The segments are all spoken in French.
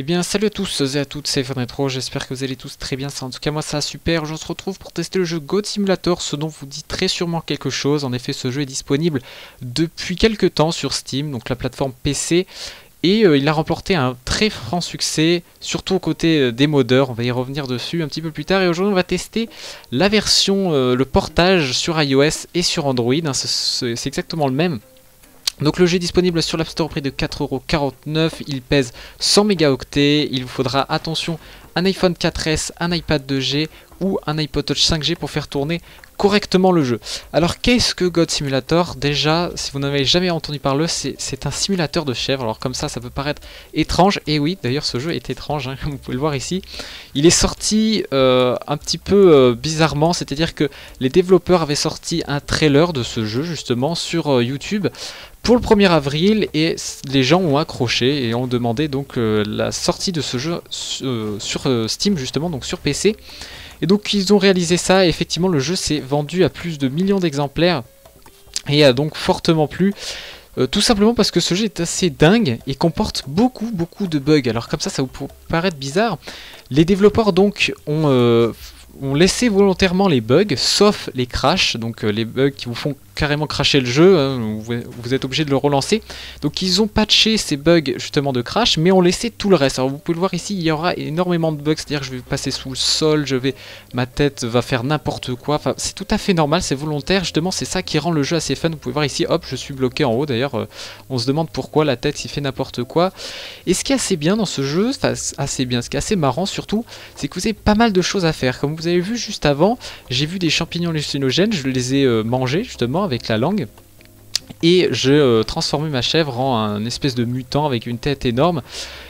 Eh bien salut à tous et à toutes, c'est Retro, j'espère que vous allez tous très bien, en tout cas moi ça va super, je se retrouve pour tester le jeu Goat Simulator, ce dont vous dit très sûrement quelque chose. En effet ce jeu est disponible depuis quelques temps sur Steam, donc la plateforme PC, et il a remporté un très franc succès, surtout aux côtés des modeurs, on va y revenir dessus un petit peu plus tard, et aujourd'hui on va tester la version, le portage sur iOS et sur Android, hein, c'est exactement le même. Donc le jeu est disponible sur l'App Store au prix de 4,49€, il pèse 100 mégaoctets, il vous faudra, attention, un iPhone 4S, un iPad 2G ou un iPod Touch 5G pour faire tourner correctement le jeu. Alors qu'est-ce que Goat Simulator? Déjà, si vous n'avez jamais entendu parler, c'est un simulateur de chèvre. Alors comme ça peut paraître étrange, et oui, d'ailleurs ce jeu est étrange, hein, comme vous pouvez le voir ici. Il est sorti un petit peu bizarrement, c'est-à-dire que les développeurs avaient sorti un trailer de ce jeu justement sur YouTube pour le 1er avril, et les gens ont accroché et ont demandé donc la sortie de ce jeu sur Steam justement, donc sur PC. Et donc ils ont réalisé ça, et effectivement le jeu s'est vendu à plus de millions d'exemplaires et a donc fortement plu. Tout simplement parce que ce jeu est assez dingue et comporte beaucoup de bugs. Alors comme ça vous peut paraître bizarre. Les développeurs donc ont laissé volontairement les bugs, sauf les crashs, donc les bugs qui vous font carrément crasher le jeu, hein, vous êtes obligé de le relancer. Donc ils ont patché ces bugs justement de crash, mais ont laissé tout le reste. Alors vous pouvez le voir ici, il y aura énormément de bugs, c'est-à-dire que je vais passer sous le sol, ma tête va faire n'importe quoi, enfin c'est tout à fait normal, c'est volontaire, justement c'est ça qui rend le jeu assez fun. Vous pouvez voir ici, hop, je suis bloqué en haut, d'ailleurs on se demande pourquoi la tête il fait n'importe quoi. Et ce qui est assez bien dans ce jeu, enfin assez bien, ce qui est assez marrant surtout, c'est que vous avez pas mal de choses à faire. Comme vous avez vu juste avant, j'ai vu des champignons hallucinogènes, je les ai mangés justement avec la langue, et j'ai transformé ma chèvre en un espèce de mutant avec une tête énorme.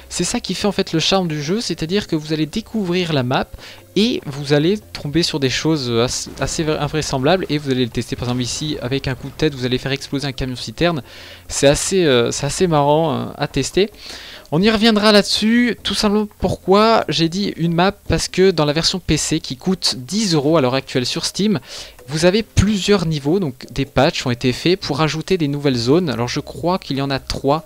C'est ça qui fait en fait le charme du jeu, c'est-à-dire que vous allez découvrir la map et vous allez tomber sur des choses assez invraisemblables, et vous allez le tester. Par exemple ici, avec un coup de tête, vous allez faire exploser un camion citerne. C'est assez marrant à tester. On y reviendra là-dessus, tout simplement pourquoi j'ai dit une map, parce que dans la version PC qui coûte 10€ à l'heure actuelle sur Steam, vous avez plusieurs niveaux, donc des patchs ont été faits pour ajouter des nouvelles zones. Alors je crois qu'il y en a 3,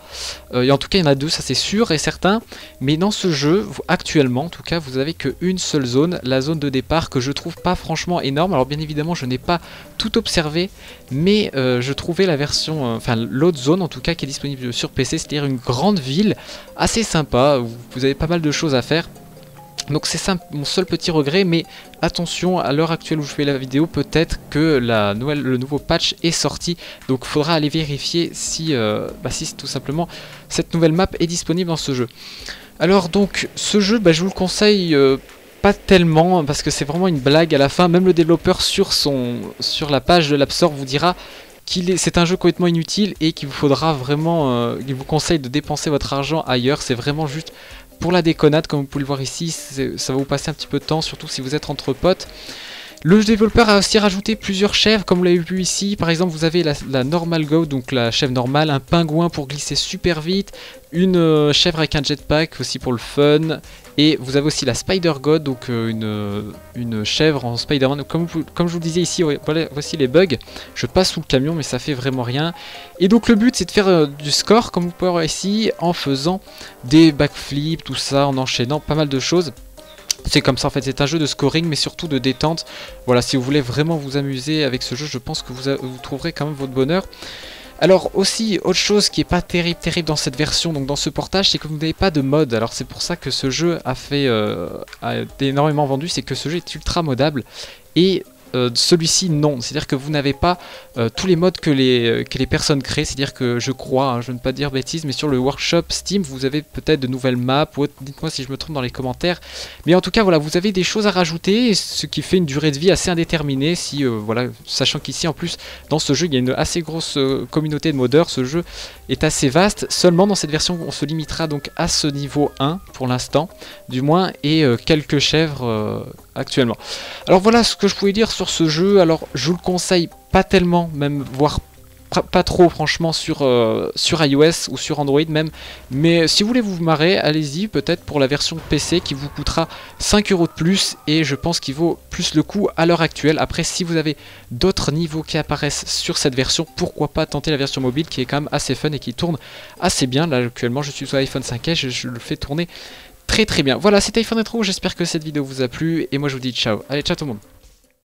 et en tout cas il y en a 2, ça c'est sûr et certain. Mais dans ce jeu, actuellement en tout cas, vous avez qu'une seule zone, la zone de départ, que je trouve pas franchement énorme. Alors bien évidemment je n'ai pas tout observé, mais je trouvais la version, enfin l'autre zone en tout cas qui est disponible sur PC, c'est-à-dire une grande ville assez sympa, où vous avez pas mal de choses à faire. Donc c'est ça mon seul petit regret, mais attention, à l'heure actuelle où je fais la vidéo, peut-être que le nouveau patch est sorti, donc il faudra aller vérifier si tout simplement cette nouvelle map est disponible dans ce jeu. Alors donc ce jeu, je vous le conseille pas tellement, parce que c'est vraiment une blague à la fin. Même le développeur sur la page de l'App Store vous dira c'est un jeu complètement inutile et qu'il vous faudra vraiment, il vous conseille de dépenser votre argent ailleurs. C'est vraiment juste pour la déconnade, comme vous pouvez le voir ici, ça va vous passer un petit peu de temps, surtout si vous êtes entre potes. Le développeur a aussi rajouté plusieurs chèvres, comme vous l'avez vu ici. Par exemple, vous avez la Normal Goat, donc la chèvre normale, un pingouin pour glisser super vite, une chèvre avec un jetpack aussi pour le fun, et vous avez aussi la Spider Goat, donc une chèvre en Spider-Man. Comme je vous le disais ici, voilà, voici les bugs. Je passe sous le camion, mais ça fait vraiment rien. Et donc le but, c'est de faire du score, comme vous pouvez voir ici, en faisant des backflips, tout ça, en enchaînant pas mal de choses. C'est comme ça en fait, c'est un jeu de scoring mais surtout de détente. Voilà, si vous voulez vraiment vous amuser avec ce jeu, je pense que vous trouverez quand même votre bonheur. Alors aussi, autre chose qui est pas terrible dans cette version, donc dans ce portage, c'est que vous n'avez pas de mode. Alors c'est pour ça que ce jeu a été énormément vendu, c'est que ce jeu est ultra modable, et celui-ci non, c'est-à-dire que vous n'avez pas tous les modes que les personnes créent. C'est-à-dire que je crois, hein, je ne veux pas dire bêtises, mais sur le workshop Steam vous avez peut-être de nouvelles maps ou dites-moi si je me trompe dans les commentaires, mais en tout cas voilà, vous avez des choses à rajouter, ce qui fait une durée de vie assez indéterminée. Voilà, sachant qu'ici en plus dans ce jeu il y a une assez grosse communauté de modeurs, ce jeu est assez vaste. Seulement dans cette version on se limitera donc à ce niveau 1 pour l'instant du moins, et quelques chèvres actuellement. Alors voilà ce que je pouvais dire sur ce jeu. Alors je vous le conseille pas tellement, même voire pas trop franchement sur iOS ou sur Android même, mais si vous voulez vous marrer, allez-y peut-être pour la version PC qui vous coûtera 5€ de plus, et je pense qu'il vaut plus le coup à l'heure actuelle. Après si vous avez d'autres niveaux qui apparaissent sur cette version, pourquoi pas tenter la version mobile qui est quand même assez fun et qui tourne assez bien. Là actuellement je suis sur iPhone 5S, je le fais tourner très très bien. Voilà, c'était iPhone Retro, j'espère que cette vidéo vous a plu, et moi je vous dis ciao. Allez, ciao tout le monde.